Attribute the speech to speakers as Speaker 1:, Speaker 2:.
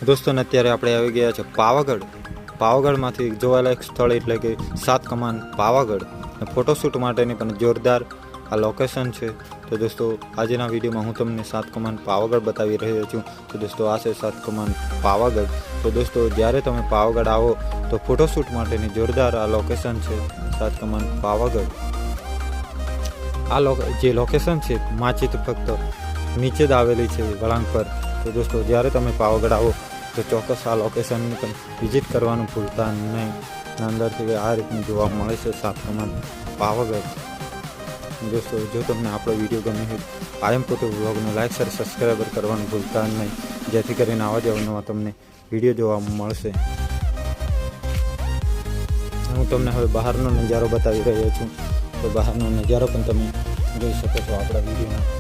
Speaker 1: દોસ્તો અત્યારે આપણે આવી ગયા છે પાવાગઢ. પાવાગઢમાંથી જોવાલાયક સ્થળ એટલે કે 7 કમાન પાવાગઢ. ફોટોશૂટ માટેની પણ જોરદાર આ લોકેશન છે. તો દોસ્તો આજના વિડીયોમાં હું તમને 7 કમાન પાવાગઢ બતાવી રહ્યો છું. તો દોસ્તો આ છે 7 કમાન પાવાગઢ. તો દોસ્તો જ્યારે તમે પાવાગઢ આવો તો ફોટોશૂટ માટેની જોરદાર આ લોકેશન છે 7 કમાન પાવાગઢ. આ જે લોકેશન છે માચિત ફક્ત નીચે જ આવેલી છે વળાંક પર. તો દોસ્તો જ્યારે તમે પાવાગઢ આવો તો ચોક્કસ આ લોકેશનની પણ વિઝિટ કરવાનું ભૂલતા નહીં. અંદરથી આ રીતનું જોવા મળે છે 7 કમાન પાવાગઢ. દોસ્તો જો તમને આપણો વિડીયો ગમે હોય આયમ ફોટો વ્લોગને લાઈક શેર સબસ્ક્રાઈબર કરવાનું ભૂલતા નહીં, જેથી કરીને આવા જ અવનવા તમને વિડીયો જોવા મળશે. હું તમને હવે બહારનો નજારો બતાવી રહ્યો છું. તો બહારનો નજારો પણ તમે જોઈ શકો છો આપણા વિડીયોમાં.